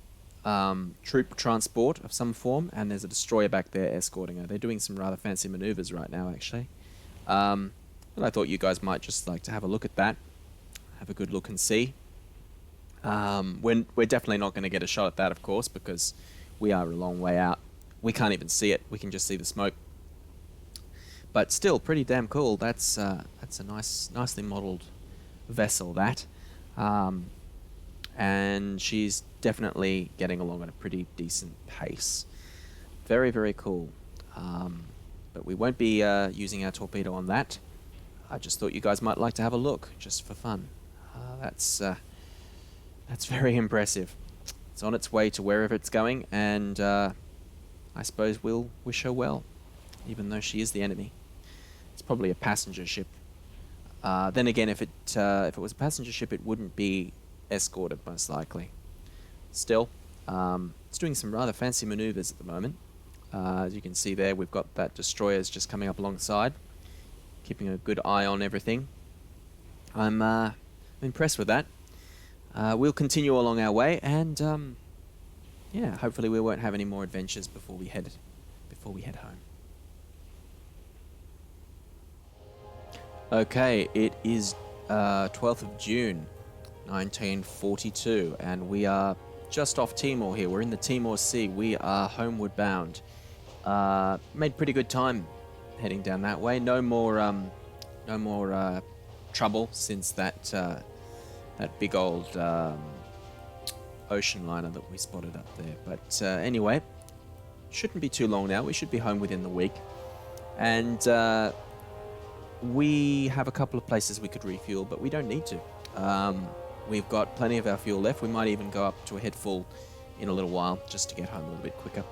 Speaker 1: troop transport of some form, and there's a destroyer back there escorting her. They're doing some rather fancy maneuvers right now, actually. And I thought you guys might just like to have a look at that. Have a good look and see. We're definitely not going to get a shot at that, of course, because we are a long way out. We can't even see it. We can just see the smoke. But still, pretty damn cool. That's a nicely modelled vessel, that. And she's definitely getting along at a pretty decent pace. Very, very cool. But we won't be using our torpedo on that. I just thought you guys might like to have a look, just for fun. That's very impressive. It's on its way to wherever it's going, and I suppose we'll wish her well, even though she is the enemy. It's probably a passenger ship. Then again, if it was a passenger ship, it wouldn't be escorted, most likely. Still, it's doing some rather fancy maneuvers at the moment. As you can see there, we've got that destroyers just coming up alongside, keeping a good eye on everything. I'm impressed with that. We'll continue along our way, and yeah, hopefully we won't have any more adventures before we head home. Okay, it is 12th of June, 1942, and we are just off Timor here. We're in the Timor Sea. We are homeward bound. Made pretty good time heading down that way. No more trouble since that big old ocean liner that we spotted up there. But anyway, shouldn't be too long now. We should be home within the week, and we have a couple of places we could refuel, but we don't need to. We've got plenty of our fuel left. We might even go up to a head full in a little while just to get home a little bit quicker.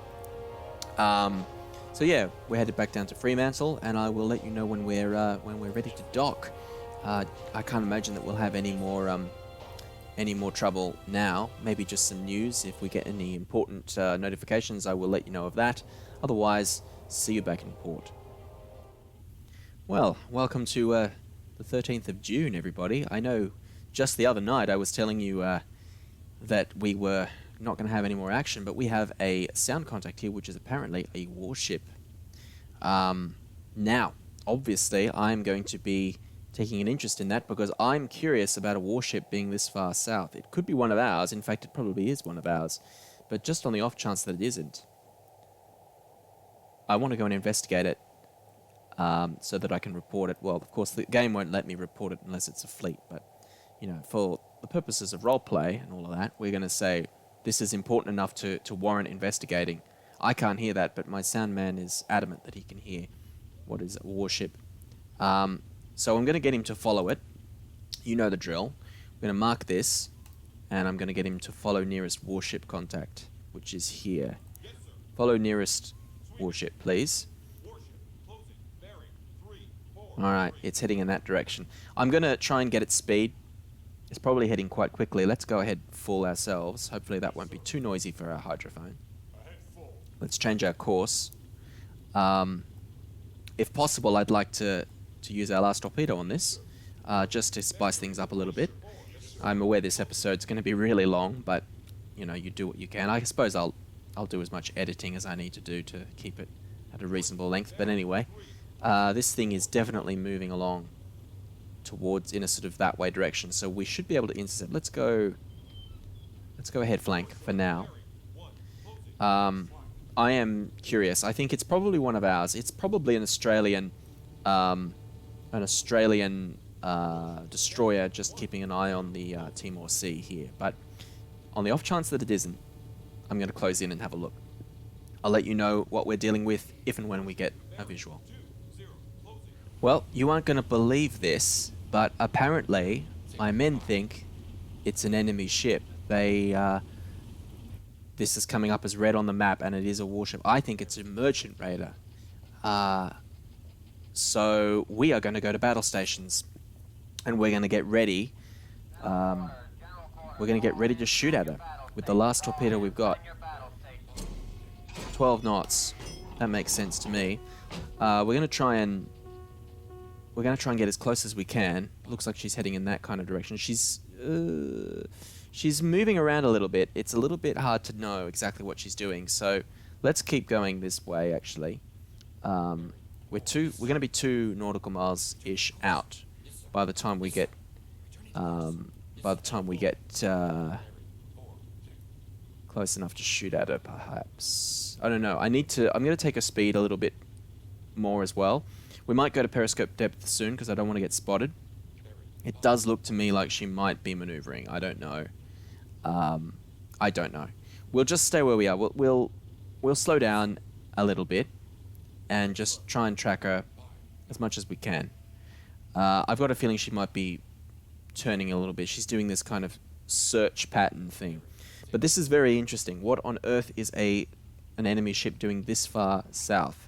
Speaker 1: So yeah, we're headed back down to Fremantle, and I will let you know when we're ready to dock. I can't imagine that we'll have any more trouble now. Maybe just some news. If we get any important notifications, I will let you know of that. Otherwise, see you back in port. Well, welcome to the 13th of June, everybody. I know just the other night I was telling you that we were not going to have any more action, but we have a sound contact here, which is apparently a warship. Now, obviously, I'm going to be taking an interest in that because I'm curious about a warship being this far south. It could be one of ours. In fact, it probably is one of ours. But just on the off chance that it isn't, I want to go and investigate it. So that I can report it. Well, of course, the game won't let me report it unless it's a fleet, but, you know, for the purposes of roleplay and all of that, we're going to say this is important enough to warrant investigating. I can't hear that, but my sound man is adamant that he can hear what is a warship. So I'm going to get him to follow it. You know the drill. I'm going to mark this, and I'm going to get him to follow nearest warship contact, which is here. Follow nearest warship, please. Alright, it's heading in that direction. I'm going to try and get its speed. It's probably heading quite quickly. Let's go ahead full ourselves. Hopefully that won't be too noisy for our hydrophone. Let's change our course. If possible, I'd like to use our last torpedo on this, just to spice things up a little bit. I'm aware this episode's going to be really long, but, you know, you do what you can. I suppose I'll do as much editing as I need to do to keep it at a reasonable length. But anyway, this thing is definitely moving along towards in a sort of that way direction, so we should be able to intercept. Let's go ahead flank for now. I am curious. I think it's probably one of ours. It's probably an Australian destroyer just keeping an eye on the Timor Sea here. But on the off chance that it isn't, I'm going to close in and have a look. I'll let you know what we're dealing with if and when we get a visual. Well, you aren't going to believe this, but apparently my men think it's an enemy ship. This is coming up as red on the map, and it is a warship. I think it's a merchant raider. So we are going to go to battle stations, and we're going to get ready. We're going to get ready to shoot at her with the last torpedo we've got. 12 knots. That makes sense to me. We're going to try and get as close as we can. Looks like she's heading in that kind of direction. She's moving around a little bit. It's a little bit hard to know exactly what she's doing. So let's keep going this way. Actually, we're going to be 2 nautical miles ish out by the time we get close enough to shoot at her. Perhaps, I don't know. I'm going to take her speed a little bit more as well. We might go to periscope depth soon because I don't want to get spotted. It does look to me like she might be maneuvering. I don't know. We'll just stay where we are. We'll slow down a little bit and just try and track her as much as we can. I've got a feeling she might be turning a little bit. She's doing this kind of search pattern thing. But this is very interesting. What on earth is an enemy ship doing this far south?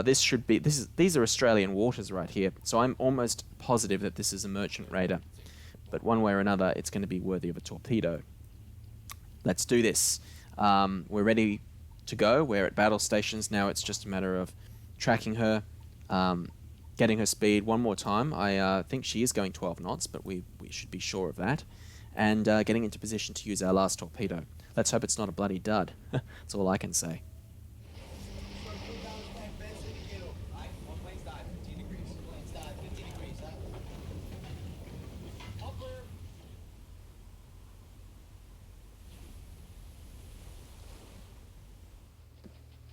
Speaker 1: These are Australian waters right here, so I'm almost positive that this is a merchant raider. But one way or another, it's going to be worthy of a torpedo. Let's do this. We're ready to go. We're at battle stations now. It's just a matter of tracking her, getting her speed one more time. I think she is going 12 knots, but we should be sure of that. And getting into position to use our last torpedo. Let's hope it's not a bloody dud. That's all I can say.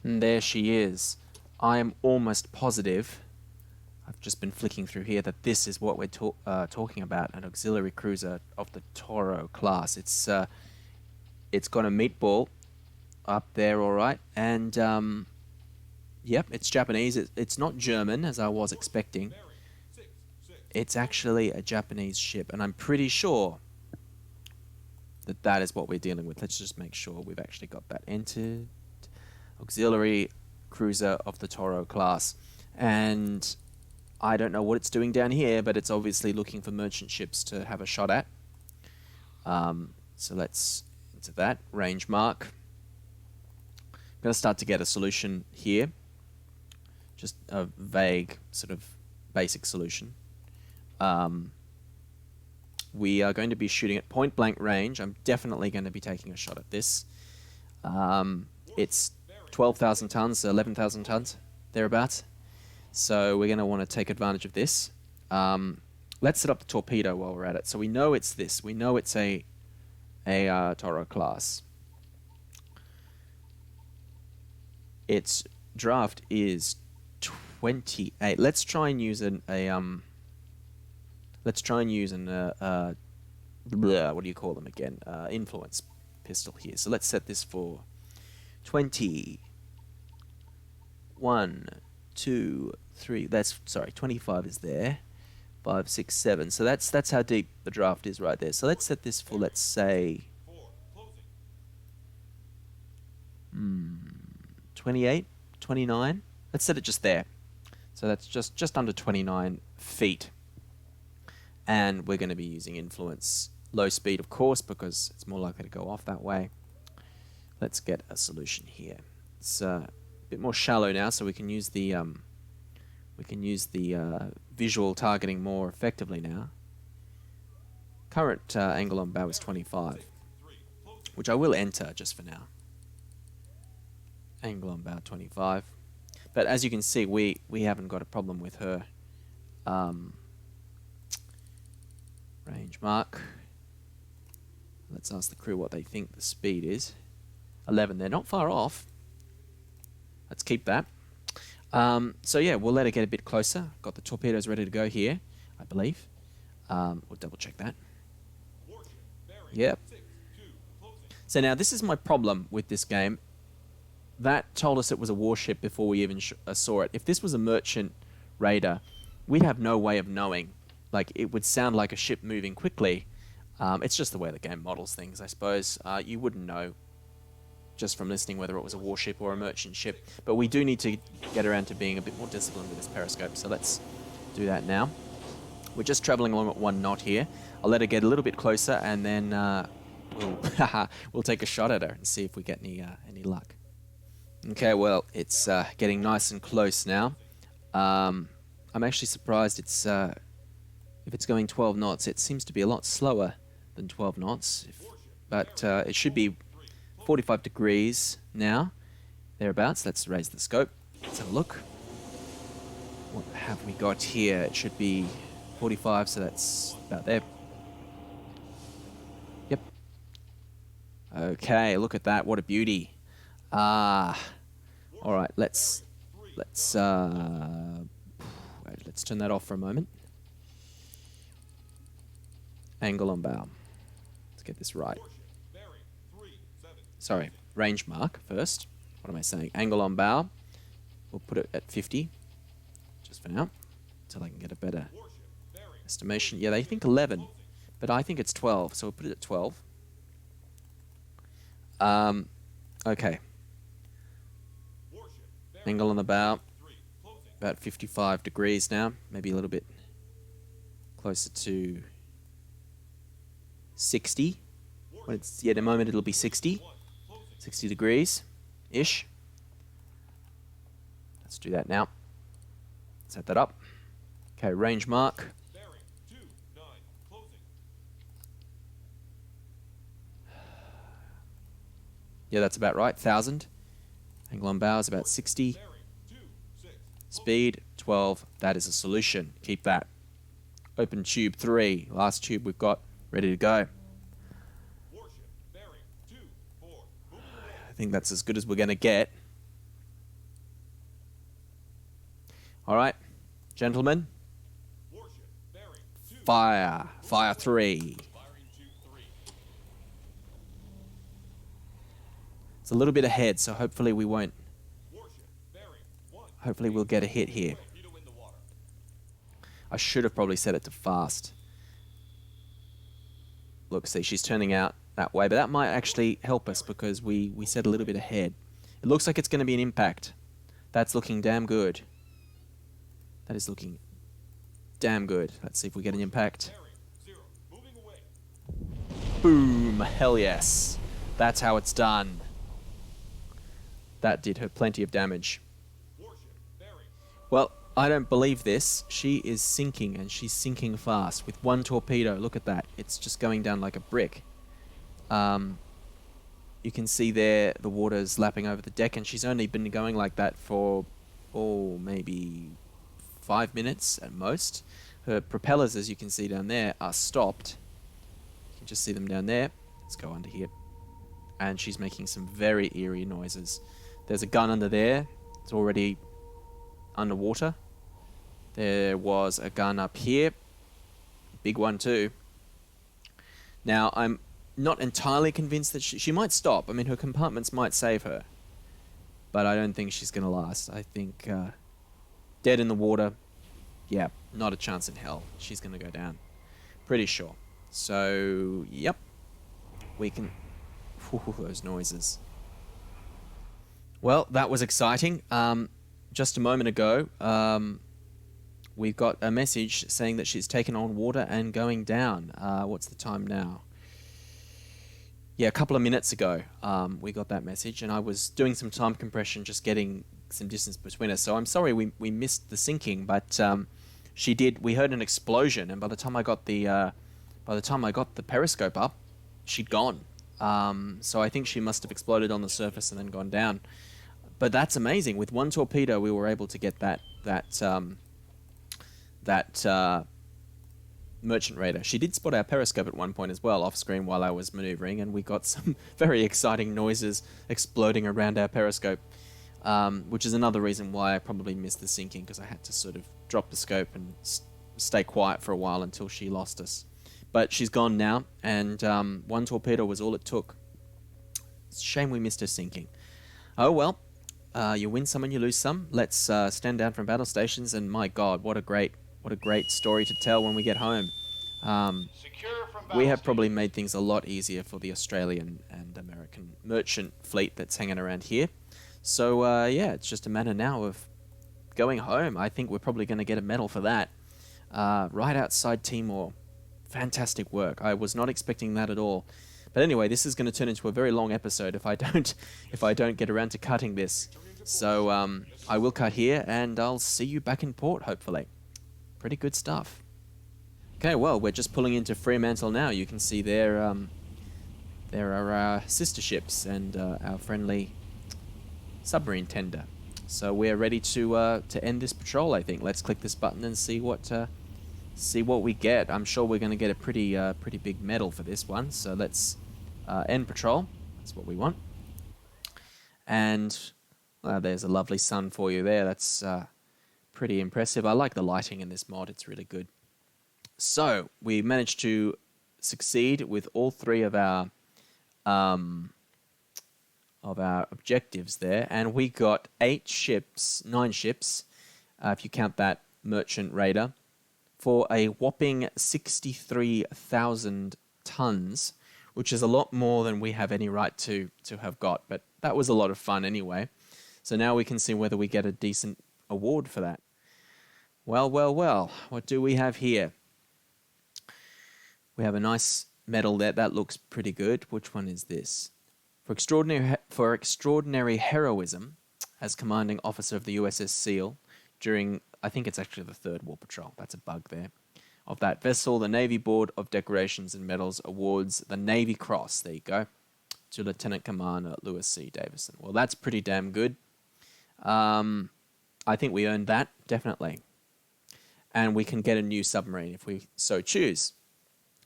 Speaker 1: And there she is. I am almost positive, I've just been flicking through here, that this is what we're talking about, an auxiliary cruiser of the Toro class. It's got a meatball up there, all right, and yep, it's Japanese. It's not German, as I was expecting. It's actually a Japanese ship, and I'm pretty sure that is what we're dealing with. Let's just make sure we've actually got that entered. Auxiliary cruiser of the Toro class, and I don't know what it's doing down here, but it's obviously looking for merchant ships to have a shot at. So let's into that range mark. I'm going to start to get a solution here, just a vague sort of basic solution. We are going to be shooting at point blank range. I'm definitely going to be taking a shot at this. It's 12,000 tons, 11,000 tons, thereabouts. So we're going to want to take advantage of this. Let's set up the torpedo while we're at it. So we know it's this. We know it's a Toro class. Its draft is 28. Let's try and use what do you call them again? Influence pistol here. So let's set this for 20. 1, 2, 3. 25 is there. 5, 6, 7. So that's how deep the draft is right there. So let's set this for, let's say, 28, 29. Let's set it just there. So that's just under 29 feet. And we're going to be using influence. Low speed, of course, because it's more likely to go off that way. Let's get a solution here. It's a bit more shallow now, so we can use the visual targeting more effectively now. Current angle on bow is 25, which I will enter just for now. Angle on bow 25, but as you can see, we haven't got a problem with her. Range mark. Let's ask the crew what they think the speed is. 11. They're not far off. Let's keep that. So yeah, we'll let her get a bit closer. Got the torpedoes ready to go here, I believe. We'll double check that. Yep. So now this is my problem with this game. That told us it was a warship before we even saw it. If this was a merchant raider, we'd have no way of knowing. Like, it would sound like a ship moving quickly. It's just the way the game models things, I suppose. You wouldn't know just from listening whether it was a warship or a merchant ship. But we do need to get around to being a bit more disciplined with this periscope, so let's do that now. We're just traveling along at 1 knot here. I'll let her get a little bit closer, and then we'll take a shot at her and see if we get any luck. Okay, well, it's getting nice and close now. I'm actually surprised it's if it's going 12 knots. It seems to be a lot slower than 12 knots, but it should be 45 degrees now, thereabouts. Let's raise the scope. Let's have a look. What have we got here? It should be 45, so that's about there. Yep. Okay, look at that. What a beauty. All right, let's turn that off for a moment. Angle on bow. Let's get this right. Sorry, range mark first. What am I saying? Angle on bow. We'll put it at 50, just for now, until I can get a better estimation. Yeah, they think 11, but I think it's 12, so we'll put it at 12. Okay. Angle on the bow, about 55 degrees now, maybe a little bit closer to 60. When it's, yeah, in a moment it'll be 60 degrees-ish. Let's do that now. Set that up. Okay, range mark. Yeah, that's about right, 1,000. Angle on bow is about 60. Speed, 12. That is a solution. Keep that. Open tube 3. Last tube we've got ready to go. I think that's as good as we're going to get. All right, gentlemen. Fire. Fire 3. It's a little bit ahead, so hopefully we won't. Hopefully we'll get a hit here. I should have probably set it to fast. Look, see, she's turning out that way, but that might actually help us because we set a little bit ahead. It looks like it's going to be an impact. That's looking damn good. That is looking damn good. Let's see if we get an impact. Boom! Hell yes. That's how it's done. That did her plenty of damage. Well, I don't believe this. She is sinking, and she's sinking fast. With 1 torpedo, look at that. It's just going down like a brick. You can see there the water's lapping over the deck, and she's only been going like that for, maybe 5 minutes at most. Her propellers, as you can see down there, are stopped. You can just see them down there. Let's go under here. And she's making some very eerie noises. There's a gun under there. It's already underwater. There was a gun up here. Big one too. Now, I'm not entirely convinced that she might stop. I mean, her compartments might save her. But I don't think she's going to last. I think dead in the water, yeah, not a chance in hell. She's going to go down. Pretty sure. So, yep. We can... those noises. Well, that was exciting. Just a moment ago, we've got a message saying that she's taken on water and going down. What's the time now? Yeah, a couple of minutes ago, we got that message, and I was doing some time compression, just getting some distance between us. So I'm sorry we missed the sinking, but she did. We heard an explosion, and by the time I got the periscope up, she'd gone. So I think she must have exploded on the surface and then gone down. But that's amazing. With 1 torpedo, we were able to get that merchant raider. She did spot our periscope at one point as well, off screen while I was maneuvering, and we got some very exciting noises exploding around our periscope. which is another reason why I probably missed the sinking, because I had to sort of drop the scope and stay quiet for a while until she lost us. But she's gone now, and one torpedo was all it took. It's a shame we missed her sinking. Oh well, you win some and you lose some. Let's stand down from battle stations, and my God, what a great story to tell when we get home.
Speaker 3: Secure from battle
Speaker 1: We have probably
Speaker 3: stations.
Speaker 1: made things a lot easier for the Australian and American merchant fleet that's hanging around here. So yeah, it's just a matter now of going home. I think we're probably going to get a medal for that. Right outside Timor. Fantastic work. I was not expecting that at all. But anyway, this is going to turn into a very long episode if I don't get around to cutting this. So I will cut here, and I'll see you back in port, hopefully. Pretty good stuff. Okay, well, we're just pulling into Fremantle now. You can see there are our sister ships and our friendly submarine tender. So we're ready to end this patrol, I think. Let's click this button and see what we get. I'm sure we're going to get a pretty big medal for this one. So let's end patrol. That's what we want. And there's a lovely sun for you there. That's pretty impressive. I like the lighting in this mod. It's really good. So we managed to succeed with all three of our objectives there, and we got 9 ships, if you count that merchant raider, for a whopping 63,000 tons, which is a lot more than we have any right to have got. But that was a lot of fun anyway. So now we can see whether we get a decent award for that. Well, what do we have here? We have a nice medal there. That looks pretty good. Which one is this? For extraordinary heroism as commanding officer of the USS Seal during, I think it's actually the Third War Patrol. That's a bug there. Of that vessel, the Navy Board of Decorations and Medals awards the Navy Cross, there you go, to Lieutenant Commander Lewis C. Davison. Well, that's pretty damn good. I think we earned that, definitely. And we can get a new submarine if we so choose.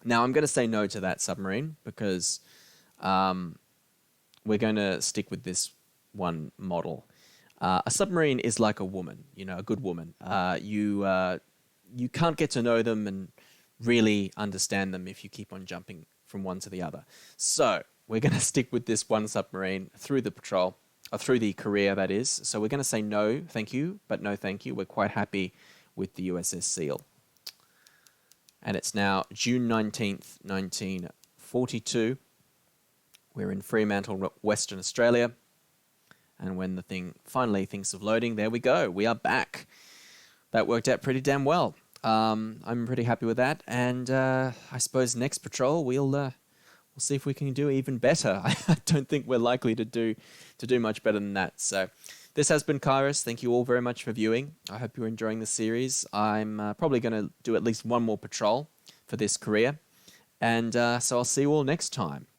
Speaker 1: Now, I'm going to say no to that submarine because we're going to stick with this one model. A submarine is like a woman, a good woman. You can't get to know them and really understand them if you keep on jumping from one to the other. So we're going to stick with this one submarine through the patrol, or through the career, that is. So we're going to say no, thank you, but no thank you. We're quite happy with the USS Seal. And it's now June 19th, 1942. We're in Fremantle, Western Australia. And when the thing finally thinks of loading, there we go. We are back. That worked out pretty damn well. I'm pretty happy with that. And I suppose next patrol we'll see if we can do even better. I don't think we're likely to do much better than that. So this has been Kairos. Thank you all very much for viewing. I hope you're enjoying the series. I'm probably going to do at least one more patrol for this career. And so I'll see you all next time.